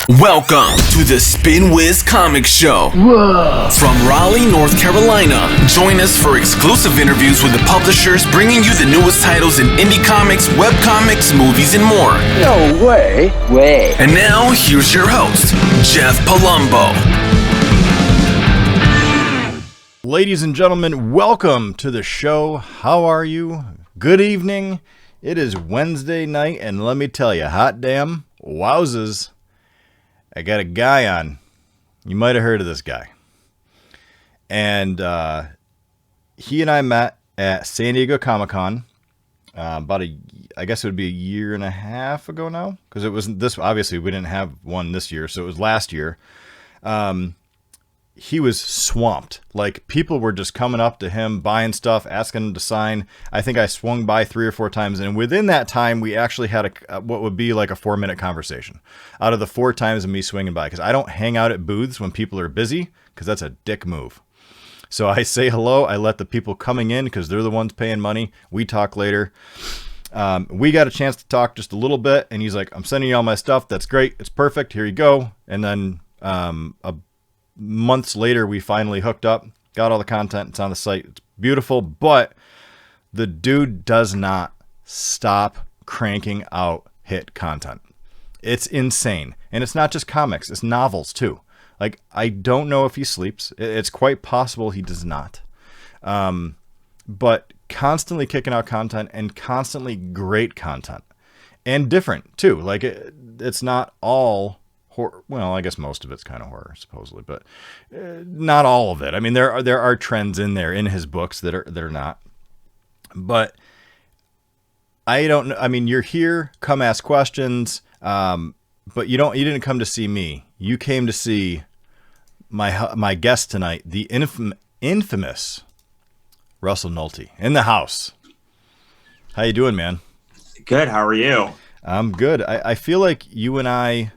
Welcome to the Spin Wiz Comic Show. Whoa. From Raleigh, North Carolina. Join us for exclusive interviews with the publishers bringing you the newest titles in indie comics, webcomics, movies, and more. No way. And now, here's your host, Jeff Palumbo. Ladies and gentlemen, welcome to the show. How are you? Good evening. It is Wednesday night, and let me tell you, hot damn, wowzers. I got a guy on. You might have heard of this guy. And he and I met at San Diego Comic-Con I guess it would be a year and a half ago now. Because it wasn't this, obviously we didn't have one this year, so it was last year. He was swamped. Like, people were just coming up to him, buying stuff, asking him to sign. I think I swung by 3 or 4 times, and within that time, we actually had what would be like a 4-minute conversation. Out of the 4 times of me swinging by, because I don't hang out at booths when people are busy, because that's a dick move. So I say hello. I let the people coming in, because they're the ones paying money. We talk later. We got a chance to talk just a little bit, and he's like, "I'm sending you all my stuff. That's great. It's perfect. Here you go." And then months later, we finally hooked up, got all the content. It's on the site. It's beautiful, but the dude does not stop cranking out hit content. It's insane. And it's not just comics, it's novels too. Like, I don't know if he sleeps. It's quite possible he does not. But constantly kicking out content, and constantly great content, and different too. Like, it's not all horror. Well, I guess most of it's kind of horror, supposedly, but not all of it. I mean, there are trends in there in his books that are not. But I don't know. I mean, you're here, come ask questions, but you didn't come to see me. You came to see my guest tonight, the infamous Russell Nohelty, in the house. How you doing, man? Good. How are you? I'm good. I feel like you and I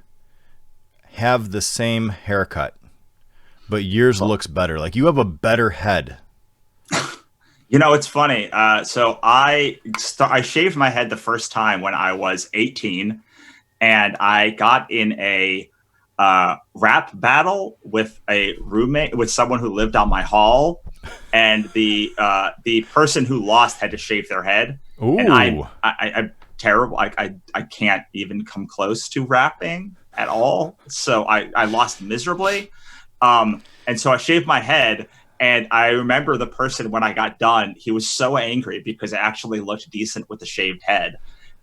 have the same haircut, but yours looks better. Like, you have a better head. You know, it's funny. So I shaved my head the first time when I was 18, and I got in a rap battle with a roommate, with someone who lived on my hall, and the person who lost had to shave their head. Ooh. And I'm terrible. I can't even come close to rapping at all. So I lost miserably. And so I shaved my head, and I remember the person, when I got done, he was so angry because it actually looked decent with a shaved head.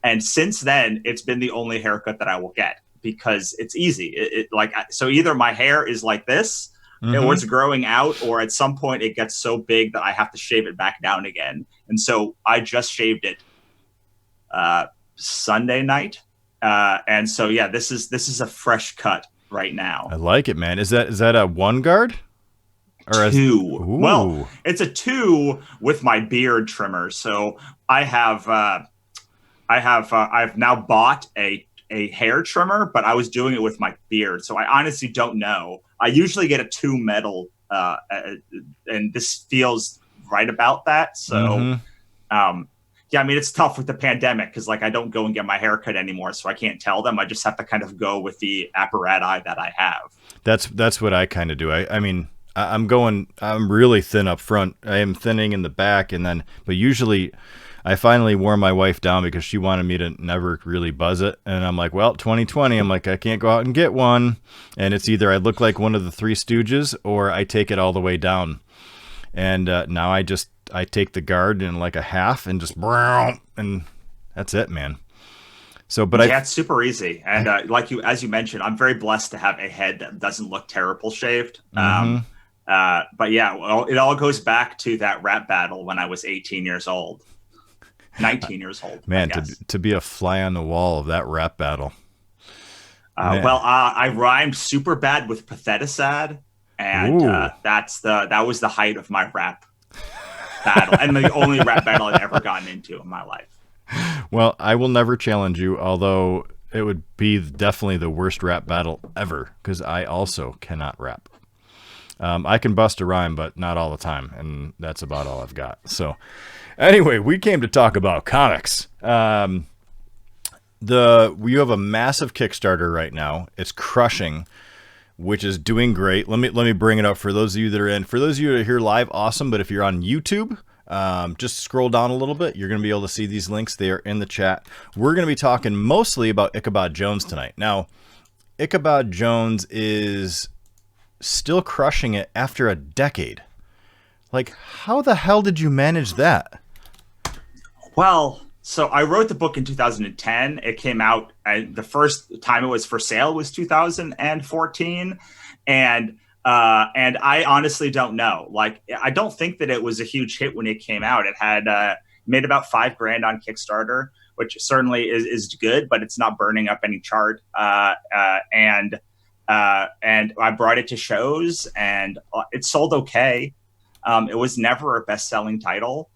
And since then, it's been the only haircut that I will get, because it's easy. So either my hair is like this, or it's growing out, or at some point it gets so big that I have to shave it back down again. And so I just shaved it Sunday night. And so, yeah, this is a fresh cut right now. I like it, man. Is that a 1 guard? Or 2. Well, it's a 2 with my beard trimmer. So I've now bought a hair trimmer, but I was doing it with my beard. So I honestly don't know. I usually get a 2 metal, and this feels right about that. So, yeah, I mean, it's tough with the pandemic, because, like, I don't go and get my hair cut anymore, so I can't tell them. I just have to kind of go with the apparatus that I have. That's what I kind of do. I mean, I'm really thin up front. I am thinning in the back, but usually I finally wore my wife down because she wanted me to never really buzz it. And I'm like, well, 2020, I'm like, I can't go out and get one. And it's either I look like one of the Three Stooges, or I take it all the way down. And now I take the guard in like a half and just, and that's it, man. So, but yeah, it's super easy. And as you mentioned, I'm very blessed to have a head that doesn't look terrible shaved. But yeah, well, it all goes back to that rap battle when I was 18 years old, 19 years old. Man, to be a fly on the wall of that rap battle. Well, I rhymed super bad with patheticad, and that was the height of my rap battle, and the only rap battle I've ever gotten into in my life. Well, I will never challenge you, although it would be definitely the worst rap battle ever, because I also cannot rap. I can bust a rhyme, but not all the time, and that's about all I've got. So anyway, we came to talk about comics. You have a massive Kickstarter right now. It's crushing, which is doing great. Let me bring it up for those of you that are in. For those of you that are here live, awesome. But if you're on YouTube, just scroll down a little bit. You're going to be able to see these links. They are in the chat. We're going to be talking mostly about ICHABOD Jones tonight. Now, ICHABOD Jones is still crushing it after a decade. Like, how the hell did you manage that? Well, so I wrote the book in 2010. It came out, the first time it was for sale was 2014. And I honestly don't know. Like, I don't think that it was a huge hit when it came out. It had made about $5,000 on Kickstarter, which certainly is good, but it's not burning up any chart. And I brought it to shows, and it sold okay. It was never a best-selling title.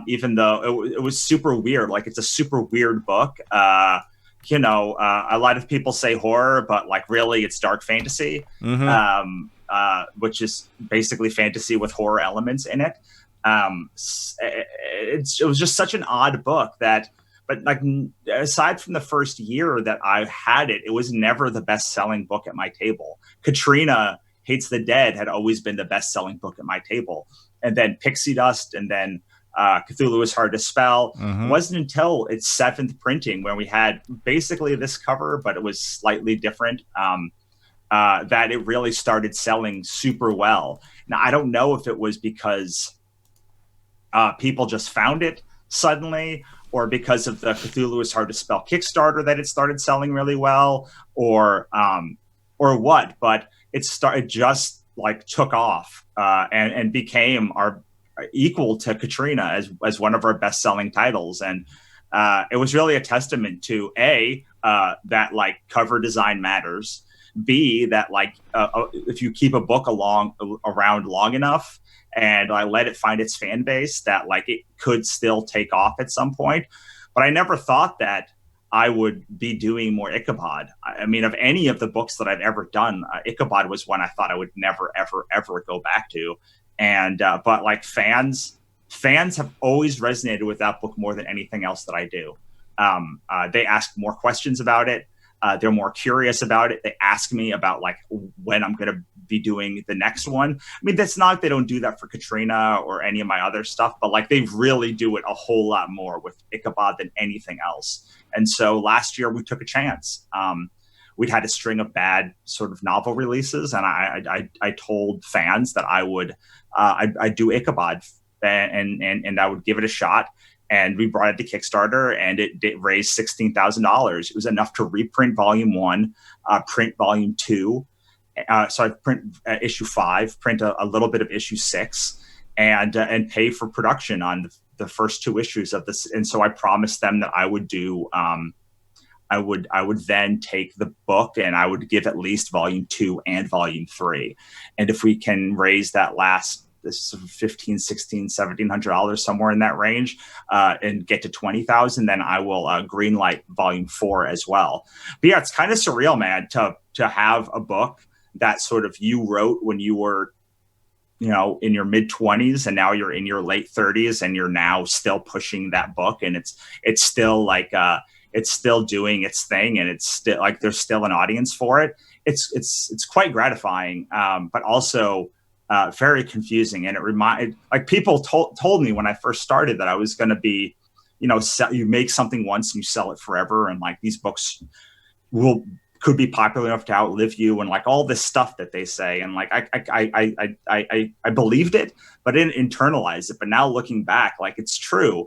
Even though it was super weird. Like, it's a super weird book. A lot of people say horror, but like really it's dark fantasy, which is basically fantasy with horror elements in it. It was just such an odd book but like, aside from the first year that I had it, it was never the best-selling book at my table. Katrina Hates the Dead had always been the best-selling book at my table. And then Pixie Dust, and then Cthulhu is Hard to Spell. It wasn't until its 7th printing, when we had basically this cover, but it was slightly different, that it really started selling super well. Now, I don't know if it was because people just found it suddenly, or because of the Cthulhu is Hard to Spell Kickstarter that it started selling really well, or what. But it just like took off and became our equal to Katrina as one of our best-selling titles. And it was really a testament to that like cover design matters, B, that like if you keep a book around long enough and let it find its fan base, that like it could still take off at some point. But I never thought that I would be doing more Ichabod. I mean, of any of the books that I've ever done, Ichabod was one I thought I would never, ever, ever go back to. And but like fans have always resonated with that book more than anything else that I do. They ask more questions about it. They're more curious about it. They ask me about like when I'm going to be doing the next one. I mean, that's not like they don't do that for Katrina or any of my other stuff, but like they really do it a whole lot more with Ichabod than anything else. And so last year we took a chance. We'd had a string of bad sort of novel releases, and I told fans that I'd do Ichabod and I would give it a shot. And we brought it to Kickstarter, and it raised $16,000. It was enough to reprint Volume 1, print Volume 2, print Issue 5, print a little bit of Issue 6, and pay for production on the first 2 issues of this. And so I promised them that I would do. I would then take the book and I would give at least Volume 2 and Volume 3. And if we can raise that last this $1,500, $1,600, $1,700 somewhere in that range, and get to 20,000, then I will greenlight Volume 4 as well. But yeah, it's kind of surreal, man, to have a book that sort of you wrote when you were, in your mid 20s, and now you're in your late 30s, and you're now still pushing that book, and it's still like it's still doing its thing, and it's still like there's still an audience for it. It's quite gratifying, but also very confusing. And it reminded, like, people told me when I first started that I was going to be, you make something once and you sell it forever, and like these books could be popular enough to outlive you, and like all this stuff that they say. And like I believed it, but didn't internalize it. But now looking back, like it's true.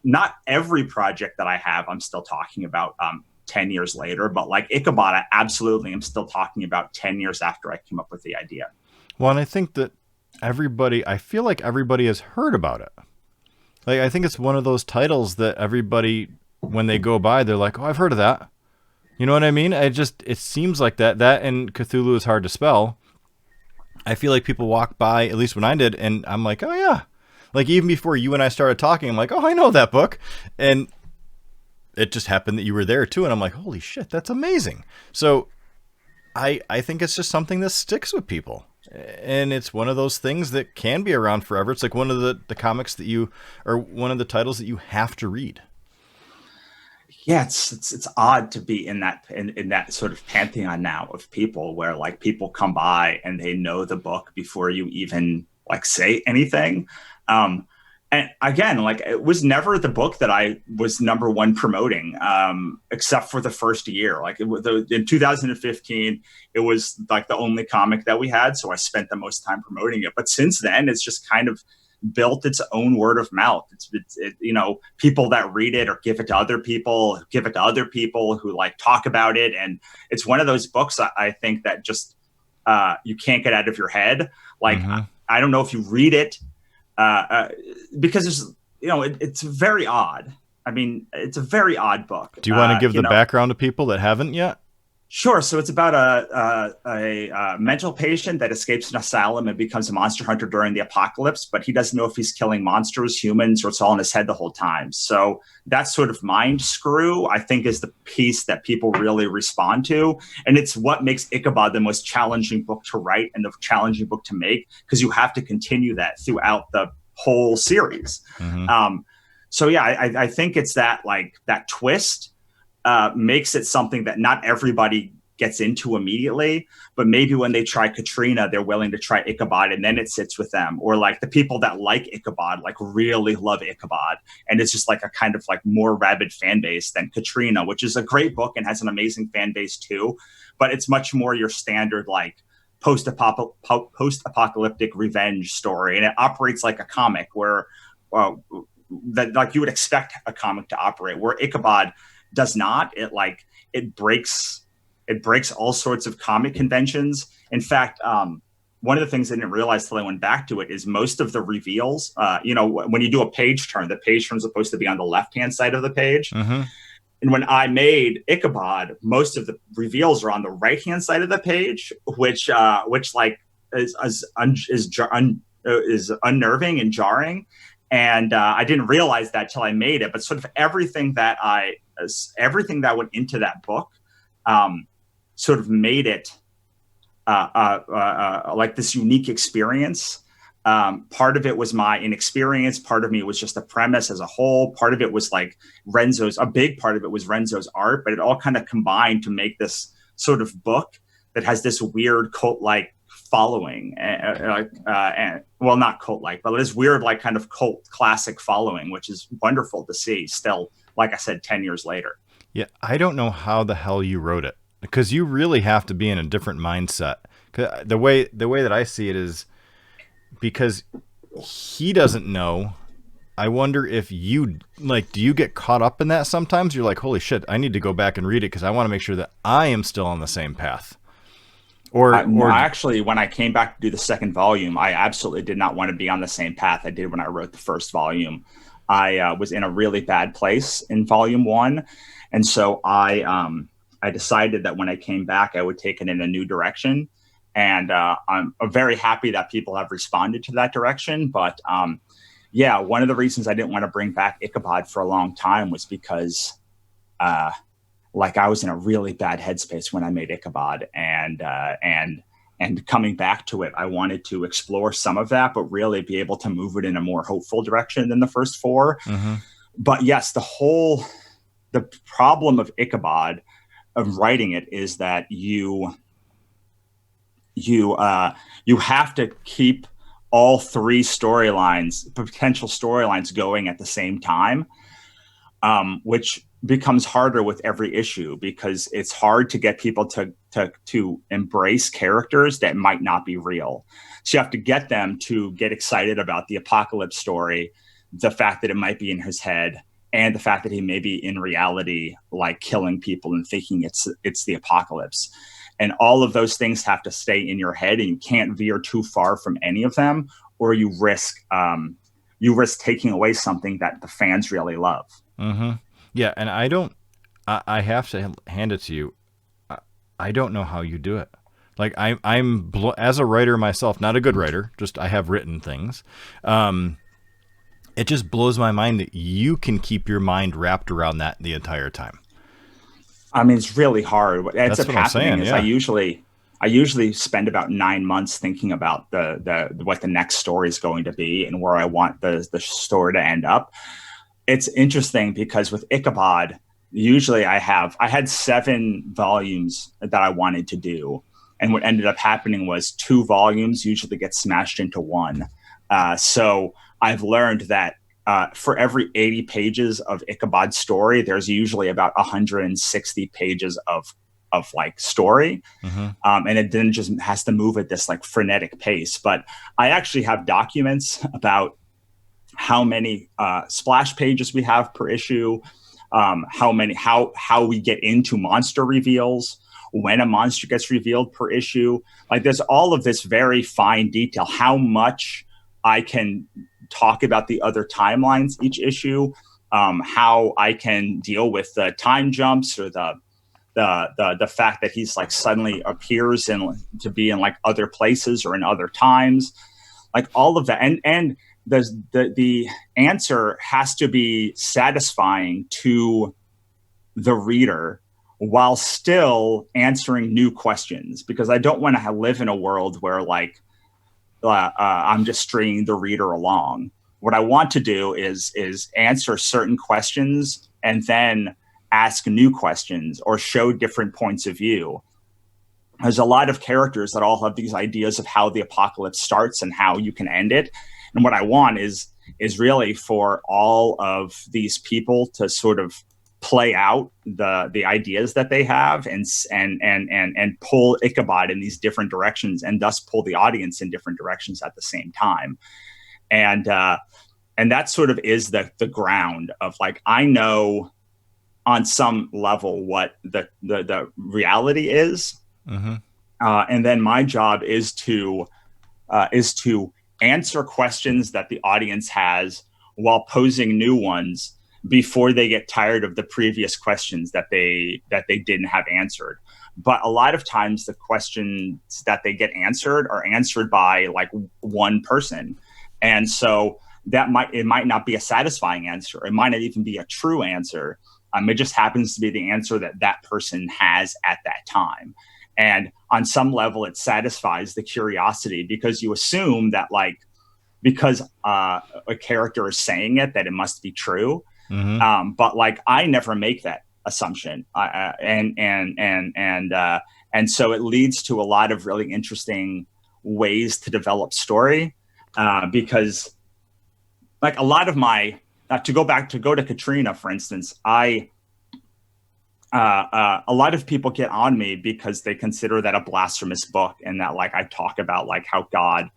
Not every project that I have I'm still talking about 10 years later, but like Ichabod, I absolutely am still talking about 10 years after I came up with the idea. Well, and I think that I feel like everybody has heard about it. Like, I think it's one of those titles that everybody, when they go by, they're like, oh, I've heard of that. You know what I mean? It seems like that and Cthulhu is Hard to Spell. I feel like people walk by, at least when I did, and I'm like, oh yeah. Like, even before you and I started talking, I'm like, oh, I know that book. And it just happened that you were there too. And I'm like, holy shit, that's amazing. So I think it's just something that sticks with people. And it's one of those things that can be around forever. It's like one of the comics that or one of the titles that you have to read. yeah, it's odd to be in that sort of pantheon now of people where like people come by and they know the book before you even like say anything. And again, like it was never the book that I was number one promoting, except for the first year. Like in 2015, it was like the only comic that we had, so I spent the most time promoting it. But since then, it's just kind of built its own word of mouth. You know, people that read it or give it to other people who like talk about it, and it's one of those books I think that just you can't get out of your head. Like I don't know if you read it. Because it's, you know, it's very odd. I mean, it's a very odd book. Do you want to give the background to people that haven't yet? Sure. So it's about a mental patient that escapes an asylum and becomes a monster hunter during the apocalypse, but he doesn't know if he's killing monsters, humans, or it's all in his head the whole time. So that sort of mind screw, I think, is the piece that people really respond to. And it's what makes Ichabod the most challenging book to write and the challenging book to make, because you have to continue that throughout the whole series. So yeah, I think it's that twist makes it something that not everybody gets into immediately, but maybe when they try Katrina, they're willing to try Ichabod, and then it sits with them. Or like the people that like Ichabod, like really love Ichabod, and it's just like a kind of like more rabid fan base than Katrina, which is a great book and has an amazing fan base too, but it's much more your standard like post-apocalyptic revenge story, and it operates like a comic where that like you would expect a comic to operate, where Ichabod does not. It breaks all sorts of comic conventions. In fact, one of the things I didn't realize till I went back to it is most of the reveals, you know, when you do a page turn, the page turn is supposed to be on the left-hand side of the page. And when I made Ichabod, most of the reveals are on the right-hand side of the page, which like is unnerving and jarring. And I didn't realize that till I made it. But sort of everything that went into that book sort of made it like this unique experience. Part of it was my inexperience. Part of me was just the premise as a whole. Part of it was like a big part of it was Renzo's art, but it all kind of combined to make this sort of book that has this weird cult-like following, and well, not cult-like, but this weird, like kind of cult classic following, which is wonderful to see still, like I said, 10 years later. Yeah. I don't know how the hell you wrote it, because you really have to be in a different mindset. The way that I see it is, because he doesn't know. I wonder if you like, do you get caught up in that sometimes? You're like, holy shit, I need to go back and read it because I want to make sure that I am still on the same path. Or actually, when I came back to do the second volume, I absolutely did not want to be on the same path I did when I wrote the first volume. I was in a really bad place in volume one. And so I decided that when I came back, I would take it in a new direction. And I'm very happy that people have responded to that direction. But yeah, one of the reasons I didn't want to bring back Ichabod for a long time was because like I was in a really bad headspace when I made Ichabod, and coming back to it, I wanted to explore some of that, but really be able to move it in a more hopeful direction than the first four. But yes, the problem of Ichabod, of writing it, is that you have to keep all three potential storylines going at the same time, which becomes harder with every issue, because it's hard to get people to embrace characters that might not be real. So you have to get them to get excited about the apocalypse story, the fact that it might be in his head, and the fact that he may be in reality, like killing people and thinking it's the apocalypse. And all of those things have to stay in your head, and you can't veer too far from any of them, or you risk taking away something that the fans really love. Yeah, and I have to hand it to you. I don't know how you do it. Like I'm as a writer myself, not a good writer, just I have written things. It just blows my mind that you can keep your mind wrapped around that the entire time. I mean, it's really hard. What ends up happening is yeah. I usually spend about 9 months thinking about what the next story is going to be and where I want the story to end up. It's interesting because with Ichabod, usually I had 7 volumes that I wanted to do. And what ended up happening was 2 volumes usually get smashed into 1. So I've learned that for every 80 pages of Ichabod's story, there's usually about 160 pages of like story. And it then just has to move at this like frenetic pace. But I actually have documents about how many splash pages we have per issue, how we get into monster reveals, when a monster gets revealed per issue. Like there's all of this very fine detail, how much I can talk about the other timelines each issue, how I can deal with the time jumps or the fact that he's like suddenly appears to be in like other places or in other times, like all of that. And the answer has to be satisfying to the reader while still answering new questions, because I don't want to live in a world where like I'm just stringing the reader along. What I want to do is answer certain questions and then ask new questions or show different points of view. There's a lot of characters that all have these ideas of how the apocalypse starts and how you can end it. And what I want is really for all of these people to sort of play out the ideas that they have and pull Ichabod in these different directions, and thus pull the audience in different directions at the same time. And that sort of is the ground of like, I know on some level what the reality is. And then my job is to answer questions that the audience has while posing new ones before they get tired of the previous questions that they didn't have answered. But a lot of times the questions that they get answered are answered by like one person. And so it might not be a satisfying answer. It might not even be a true answer. It just happens to be the answer that person has at that time. And on some level, it satisfies the curiosity, because you assume that like, because a character is saying it, that it must be true. But like, I never make that assumption. And so it leads to a lot of really interesting ways to develop story, because like a lot of my, to go to Katrina, for instance, a lot of people get on me because they consider that a blasphemous book, and that like I talk about like how God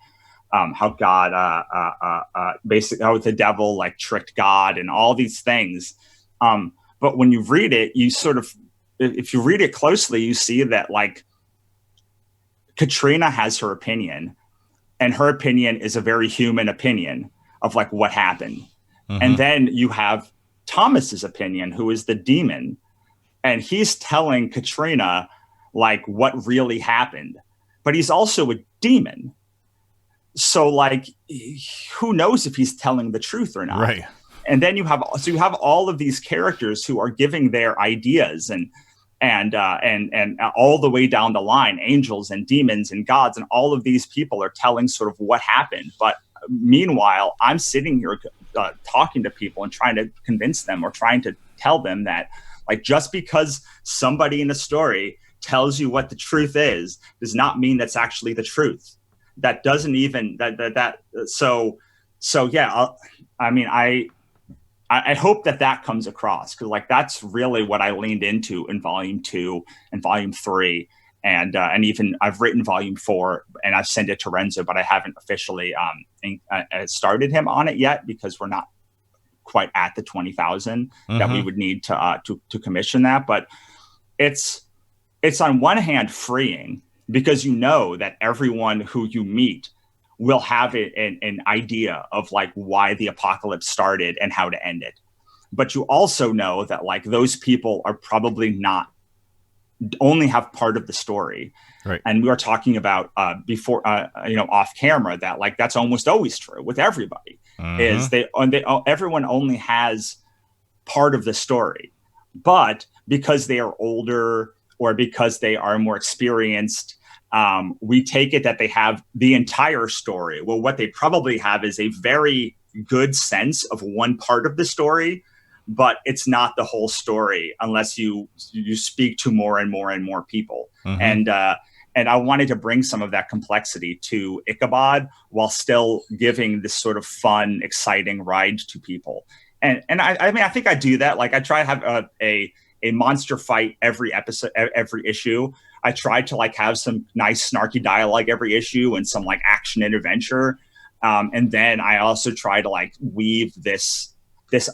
basically how the devil like tricked God and all these things. But when you read it, you sort of, if you read it closely, you see that like Katrina has her opinion, and her opinion is a very human opinion of like what happened. And then you have Thomas's opinion, who is the demon, and he's telling Katrina like what really happened, but he's also a demon. So like, who knows if he's telling the truth or not? Right. And then you have all of these characters who are giving their ideas and all the way down the line, angels and demons and gods, and all of these people are telling sort of what happened. But meanwhile, I'm sitting here talking to people and trying to convince them, or trying to tell them that like, just because somebody in a story tells you what the truth is does not mean that's actually the truth. That doesn't even so yeah. I mean, I hope that comes across, because like that's really what I leaned into in volume 2 and volume 3, and even I've written volume 4 and I've sent it to Renzo, but I haven't officially started him on it yet, because we're not quite at the 20,000 that we would need to commission that. But it's on one hand freeing, because you know that everyone who you meet will have an idea of like why the apocalypse started and how to end it. But you also know that like those people are probably not only have part of the story. Right. And we were talking about before, off camera, that like that's almost always true with everybody. Is everyone only has part of the story, but because they are older or because they are more experienced, we take it that they have the entire story. Well, what they probably have is a very good sense of one part of the story, but it's not the whole story unless you speak to more and more and more people. And I wanted to bring some of that complexity to Ichabod while still giving this sort of fun, exciting ride to people. And I mean, I think I do that. Like, I try to have a monster fight every episode, every issue. I try to like have some nice snarky dialogue every issue and some like action and adventure. And then I also try to like weave this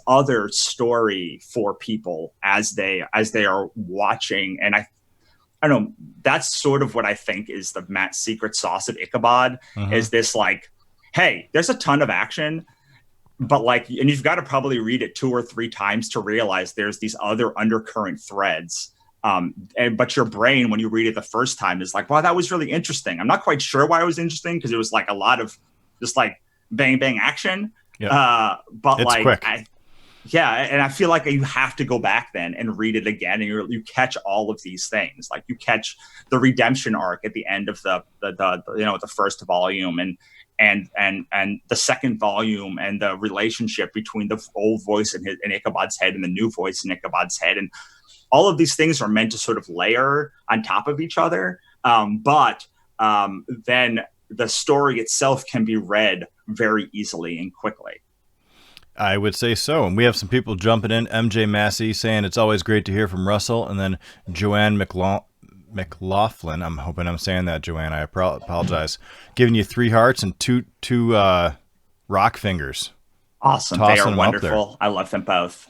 other story for people as they are watching. And I don't know, that's sort of what I think is the Matt's secret sauce of Ichabod, is this like, hey, there's a ton of action, but like, and you've got to probably read it 2 or 3 times to realize there's these other undercurrent threads. But your brain, when you read it the first time, is like, wow, that was really interesting. I'm not quite sure why it was interesting, because it was like a lot of just like bang, bang action. Yep. But it's like, quick. and I feel like you have to go back then and read it again, and you catch all of these things. Like, you catch the redemption arc at the end of the first volume, and the second volume, and the relationship between the old voice in Ichabod's head and the new voice in Ichabod's head, and all of these things are meant to sort of layer on top of each other. But then the story itself can be read very easily and quickly. I would say so. And we have some people jumping in. MJ Massey saying it's always great to hear from Russell. And then Joanne McLaughlin, I'm hoping I'm saying that, Joanne. I apologize. Giving you 3 hearts and two rock fingers. Awesome. They are wonderful. I love them both.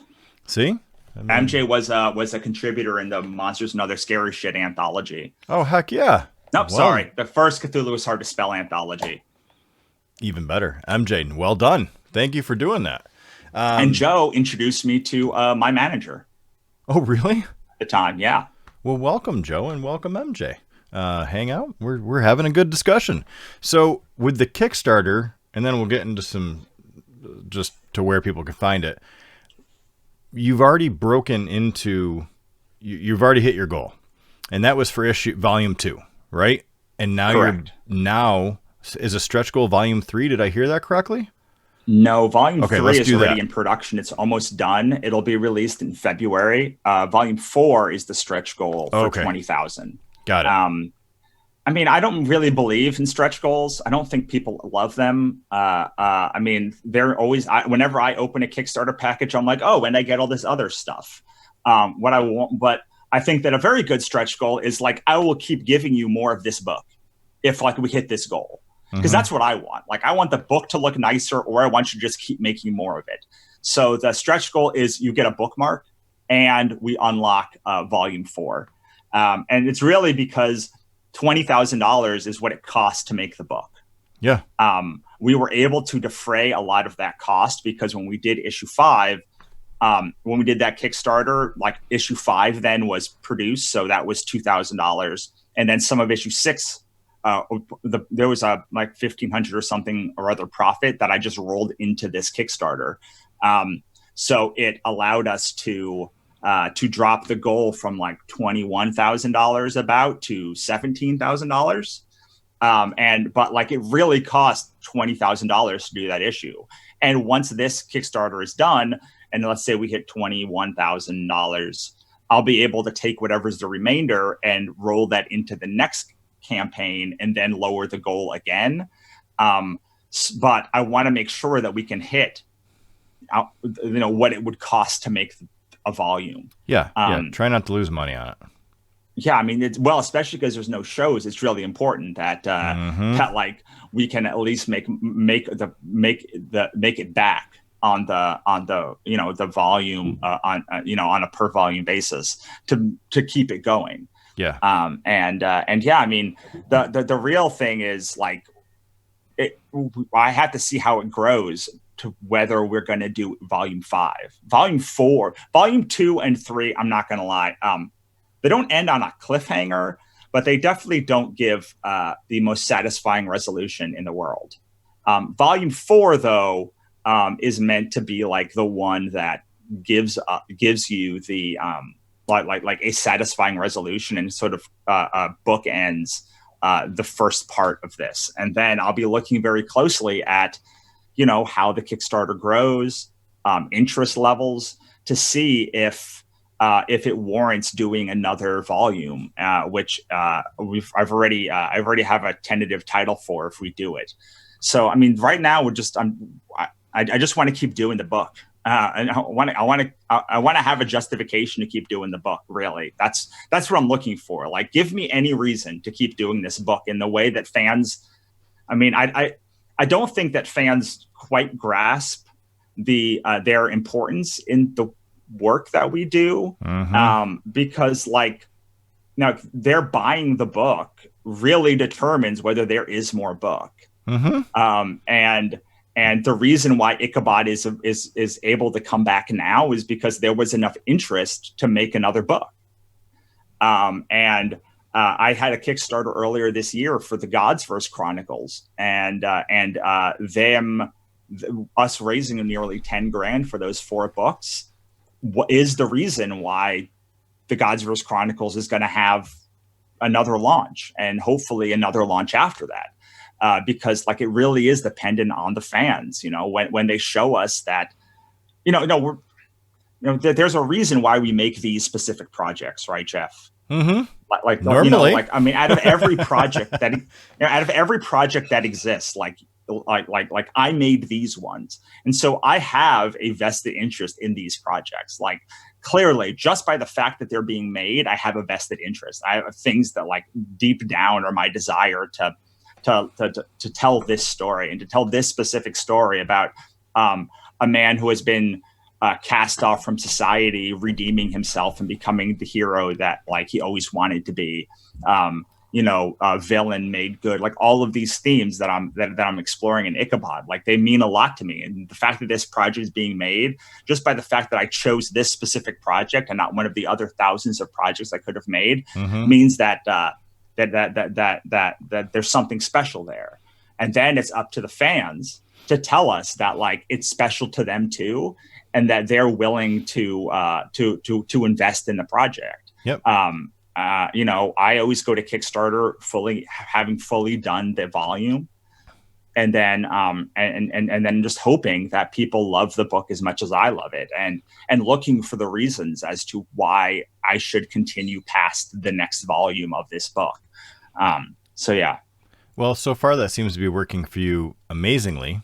See? I mean, MJ was a contributor in the Monsters and Other Scary Shit anthology. Oh, heck yeah. Nope, sorry. The first Cthulhu is Hard to Spell anthology. Even better. MJ, well done. Thank you for doing that. And Joe introduced me to my manager. Oh, really? At the time, yeah. Well, welcome, Joe, and welcome, MJ. Hang out. We're having a good discussion. So with the Kickstarter, and then we'll get into some, just to where people can find it. You've already broken into, you've already hit your goal, and that was for volume 2, right? And now Correct. Is a stretch goal volume 3? Did I hear that correctly? No, volume 3 is already that. in production. It's almost done. It'll be released in February. Volume 4 is the stretch goal for 20,000. Got it. I mean, I don't really believe in stretch goals. I don't think people love them. I mean, they're always, whenever I open a Kickstarter package, I'm like, oh, and I get all this other stuff. What I want, but I think that a very good stretch goal is like, I will keep giving you more of this book if like we hit this goal. Because that's what I want. Like, I want the book to look nicer, or I want you to just keep making more of it. So the stretch goal is you get a bookmark and we unlock volume 4. And it's really because $20,000 is what it costs to make the book. Yeah. We were able to defray a lot of that cost because when we did issue 5, when we did that Kickstarter, like issue 5 then was produced. So that was $2,000. And then some of issue 6, there was a like $1,500 or something or other profit that I just rolled into this Kickstarter. So it allowed us to drop the goal from like $21,000 about to $17,000. But like it really cost $20,000 to do that issue. And once this Kickstarter is done, and let's say we hit $21,000, I'll be able to take whatever's the remainder and roll that into the next campaign and then lower the goal again. But I want to make sure that we can hit, what it would cost to make a volume. Yeah. Try not to lose money on it. Yeah, I mean, especially because there's no shows. It's really important that that like we can at least make it back on the the volume on a per volume basis to keep it going. Yeah. And yeah, I mean, the real thing is like, I have to see how it grows to whether we're going to do volume 5, volume 4, volume 2 and 3. I'm not going to lie. They don't end on a cliffhanger, but they definitely don't give the most satisfying resolution in the world. Volume 4, though, is meant to be like the one that gives you the like a satisfying resolution and sort of bookends the first part of this. And then I'll be looking very closely at how the Kickstarter grows, interest levels, to see if it warrants doing another volume, which I already have a tentative title for if we do it. So I mean, right now I just want to keep doing the book. And I want to have a justification to keep doing the book. Really, that's what I'm looking for. Like, give me any reason to keep doing this book in the way that fans. I mean, I don't think that fans quite grasp their importance in the work that we do, because like now they're buying the book really determines whether there is more book. And the reason why Ichabod is able to come back now is because there was enough interest to make another book. And I had a Kickstarter earlier this year for the God's First Chronicles, and us raising nearly 10 grand for those 4 books is the reason why the God's First Chronicles is going to have another launch, and hopefully another launch after that. Because like it really is dependent on the fans, you know, when they show us that, there's a reason why we make these specific projects, right, Jeff? Like normally, I mean, out of every project that exists, like I made these ones, and so I have a vested interest in these projects. Like clearly, just by the fact that they're being made, I have a vested interest. I have things that like deep down are my desire to tell this story and to tell this specific story about a man who has been cast off from society, redeeming himself and becoming the hero that like he always wanted to be. Villain made good. Like all of these themes that I'm exploring in Ichabod, like they mean a lot to me. And the fact that this project is being made, just by the fact that I chose this specific project and not one of the other thousands of projects I could have made, means that there's something special there. And then it's up to the fans to tell us that like it's special to them too, and that they're willing to invest in the project. Yep. I always go to Kickstarter having fully done the volume, and then and then just hoping that people love the book as much as I love it, and looking for the reasons as to why I should continue past the next volume of this book. So yeah. Well, so far that seems to be working for you amazingly,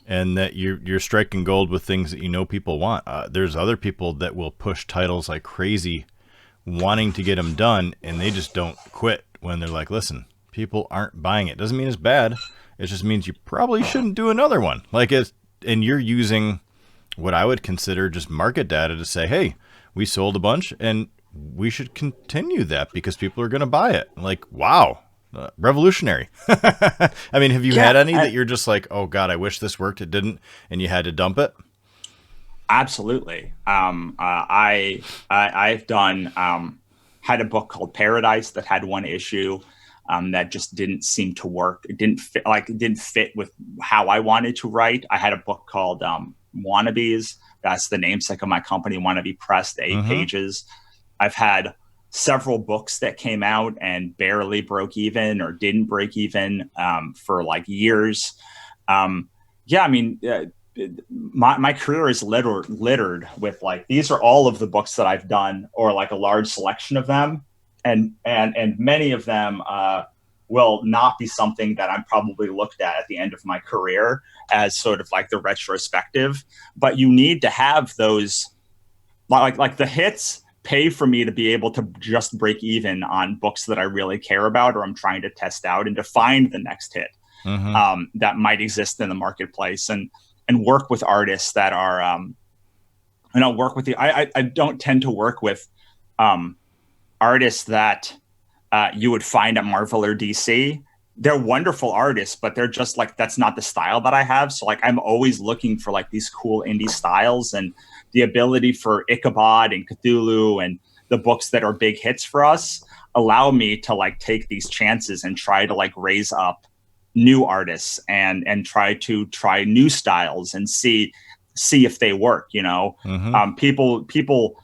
and that you're striking gold with things that people want. There's other people that will push titles like crazy, wanting to get them done, and they just don't quit when they're like, listen, people aren't buying it. Doesn't mean it's bad. It just means you probably shouldn't do another one. And you're using what I would consider just market data to say, hey, we sold a bunch and we should continue that because people are going to buy it. Like, wow, revolutionary. I mean, have you had any that you're just like, oh God, I wish this worked, it didn't, and you had to dump it? Absolutely. I've done had a book called Paradise that had one issue that just didn't seem to work. It didn't fit with how I wanted to write. I had a book called Wannabes. That's the namesake of my company, Wannabe Press, the 8 pages. I've had several books that came out and barely broke even or didn't break even for like years. My career is littered with like, these are all of the books that I've done, or like a large selection of them. And many of them will not be something that I'm probably looked at the end of my career as sort of like the retrospective. But you need to have those, like the hits pay for me to be able to just break even on books that I really care about or I'm trying to test out, and to find the next hit that might exist in the marketplace, and work with artists that are, I don't tend to work with artists that you would find at Marvel or DC. They're wonderful artists, but they're just like, that's not the style that I have. So like, I'm always looking for like these cool indie styles, and the ability for Ichabod and Cthulhu and the books that are big hits for us allow me to like take these chances and try to like raise up new artists and try new styles and see if they work, people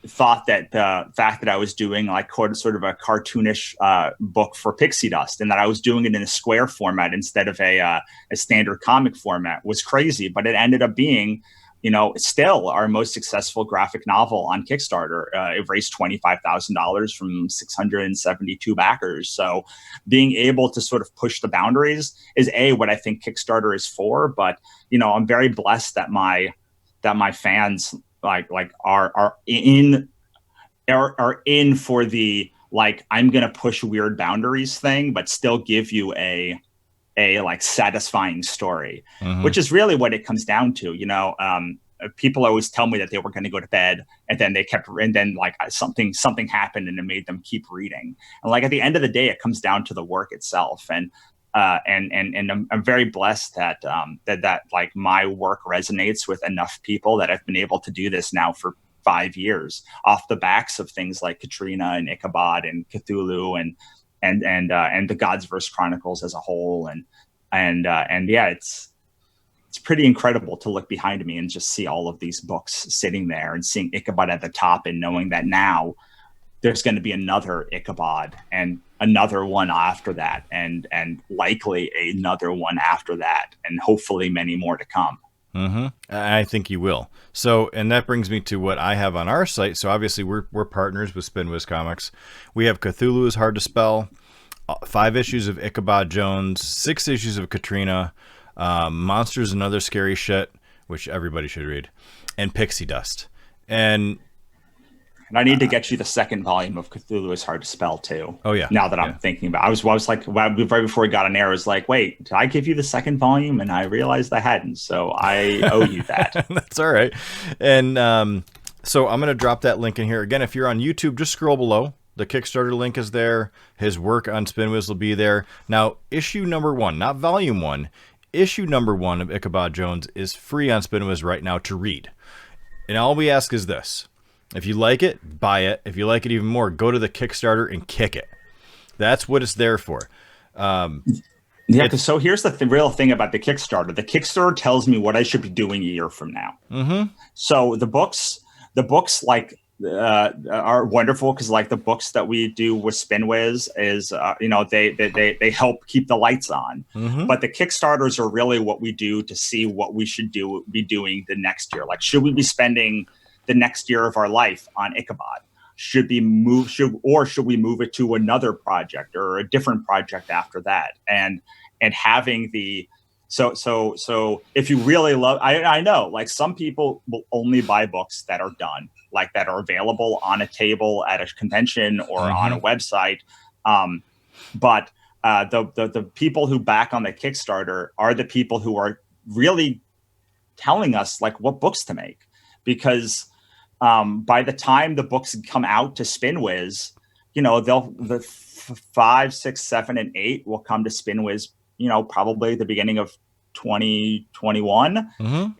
thought that the fact that I was doing like sort of a cartoonish book for Pixie Dust, and that I was doing it in a square format instead of a standard comic format, was crazy. But it ended up being still our most successful graphic novel on Kickstarter. It raised $25,000 from 672 backers. So being able to sort of push the boundaries is what I think Kickstarter is for. But, I'm very blessed that my fans are in for the, I'm going to push weird boundaries thing, but still give you a satisfying story, which is really what it comes down to. People always tell me that they were going to go to bed, and then something happened and it made them keep reading. And at the end of the day, it comes down to the work itself. And I'm very blessed that my work resonates with enough people that I've been able to do this now for 5 years off the backs of things like Katrina and Ichabod and Cthulhu and the God's Verse Chronicles as a whole. It's pretty incredible to look behind me and just see all of these books sitting there and seeing Ichabod at the top and knowing that now there's going to be another Ichabod and another one after that and likely another one after that and hopefully many more to come. I think you will. So, and that brings me to what I have on our site. So obviously we're partners with Spinwiz Comics. We have Cthulhu is Hard to Spell, 5 issues of Ichabod Jones, 6 issues of Katrina, Monsters and Other Scary Shit, which everybody should read, and Pixie Dust. And I need to get you the second volume of Cthulhu is Hard to Spell too. Oh yeah. Now that I'm thinking about it. I was like, right before we got on air, I was like, wait, did I give you the second volume? And I realized I hadn't. So I owe you that. That's all right. And so I'm going to drop that link in here. Again, if you're on YouTube, just scroll below. The Kickstarter link is there. His work on Spinwiz will be there. Now, issue number 1, not volume 1, issue number 1 of Ichabod Jones is free on Spinwiz right now to read. And all we ask is this. If you like it, buy it. If you like it even more, go to the Kickstarter and kick it. That's what it's there for. So here's the real thing about the Kickstarter. The Kickstarter tells me what I should be doing a year from now. So the books are wonderful because the books that we do with Spinwiz is they help keep the lights on. But the Kickstarters are really what we do to see what we should be doing the next year. Should we be spending the next year of our life on Ichabod? Should we move it to another project or a different project after that? And having the so if you really love, I know some people will only buy books that are done, that are available on a table at a convention or on a website. But the people who back on the Kickstarter are the people who are really telling us what books to make, because by the time the books come out to Spinwiz, the 5, 6, 7, and 8 will come to Spinwiz, probably the beginning of 2021,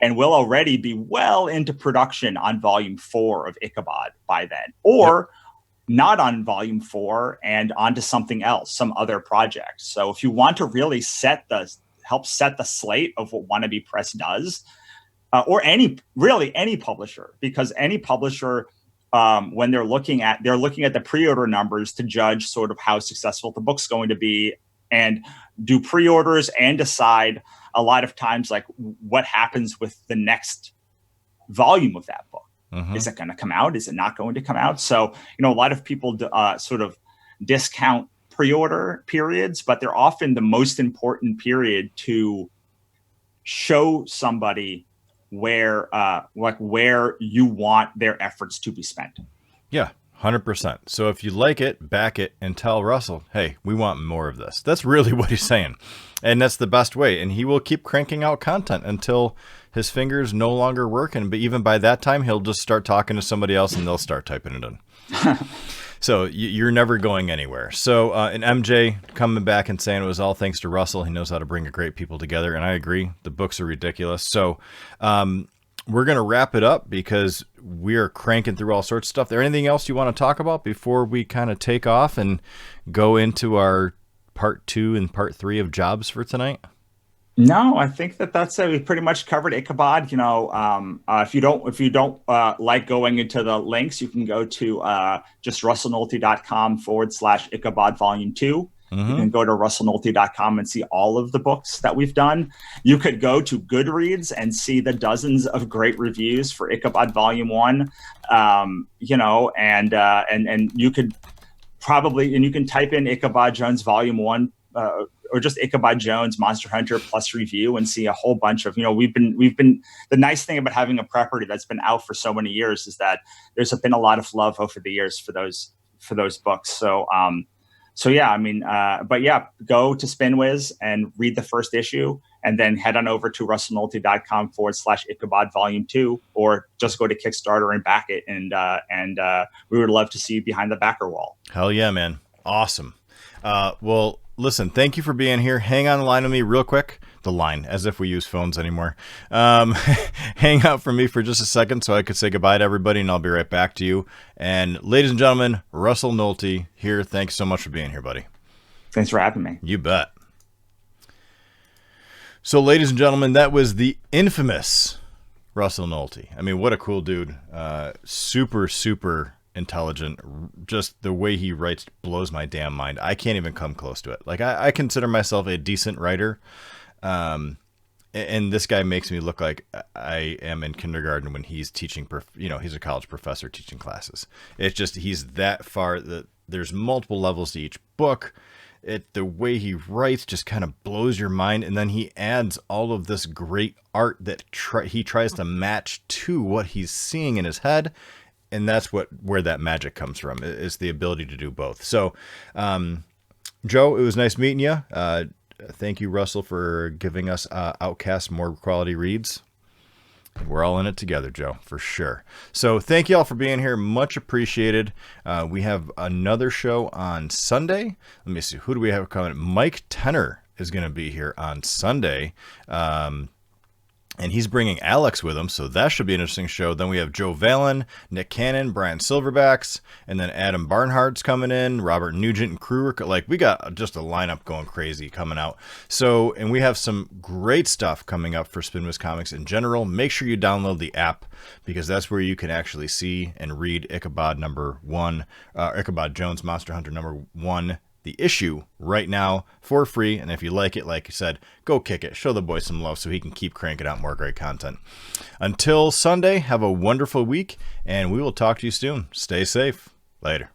and we'll already be well into production on volume 4 of Ichabod by then, or not on volume 4 and onto something else, some other project. So if you want to really help set the slate of what Wannabe Press does, or any publisher, because any publisher, when they're looking at the pre-order numbers to judge sort of how successful the book's going to be, and do pre-orders and decide a lot of times what happens with the next volume of that book. Is it going to come out? Is it not going to come out? So a lot of people sort of discount pre-order periods, but they're often the most important period to show somebody where you want their efforts to be spent. Yeah, 100%. So if you like it, back it, and tell Russell, hey, we want more of this. That's really what he's saying. And that's the best way. And he will keep cranking out content until his fingers no longer work. But even by that time, he'll just start talking to somebody else and they'll start typing it in. So you're never going anywhere. So and MJ coming back and saying it was all thanks to Russell. He knows how to bring a great people together. And I agree. The books are ridiculous. So we're going to wrap it up because we are cranking through all sorts of stuff. There anything else you want to talk about before we kind of take off and go into our part 2 and part 3 of jobs for tonight? No, I think that's it. We pretty much covered Ichabod. If you don't like going into the links, you can go to just russellnohelty.com/Ichabod Volume 2. You can go to russellnohelty.com and see all of the books that we've done. You could go to Goodreads and see the dozens of great reviews for Ichabod Volume 1. You know, and you could probably, and you can type in Ichabod Jones Volume 1 or just Ichabod Jones Monster Hunter plus review and see a whole bunch of, you know, we've been, the nice thing about having a property that's been out for so many years is that there's been a lot of love over the years for those books. So yeah, I mean, but yeah, go to SpinWiz and read the first issue, and then head on over to russellnohelty.com/Ichabod Volume 2, or just go to Kickstarter and back it. And we would love to see you behind the backer wall. Hell yeah, man. Awesome. Well, listen, thank you for being here. Hang on the line with me real quick. The line, as if we use phones anymore. Hang out for me for just a second so I could say goodbye to everybody, and I'll be right back to you. And ladies and gentlemen, Russell Nohelty here. Thanks so much for being here, buddy. Thanks for having me. You bet. So, ladies and gentlemen, that was the infamous Russell Nohelty. I mean, what a cool dude. Super, super intelligent. Just the way he writes blows my damn mind. I can't even come close to it. Like, I consider myself a decent writer. And this guy makes me look like I am in kindergarten when he's teaching, he's a college professor teaching classes. It's just, he's that far that there's multiple levels to each book. The way he writes just kind of blows your mind. And then he adds all of this great art that he tries to match to what he's seeing in his head. And that's where that magic comes from, is the ability to do both. So, Joe, it was nice meeting you. Thank you, Russell, for giving us Outcast more quality reads. We're all in it together, Joe, for sure. So thank you all for being here. Much appreciated. We have another show on Sunday. Let me see. Who do we have coming? Mike Tenner is going to be here on Sunday. And he's bringing Alex with him, so that should be an interesting show. Then we have Joe Valen, Nick Cannon, Brian Silverbacks, and then Adam Barnhart's coming in, Robert Nugent and crew. Like, we got just a lineup going crazy coming out. So, and we have some great stuff coming up for SpinWiz Comics in general. Make sure you download the app, because that's where you can actually see and read Ichabod Ichabod Jones Monster Hunter #1. The issue right now for free. And if you like it, like I said, go kick it. Show the boy some love so he can keep cranking out more great content. Until Sunday, have a wonderful week, and we will talk to you soon. Stay safe. Later.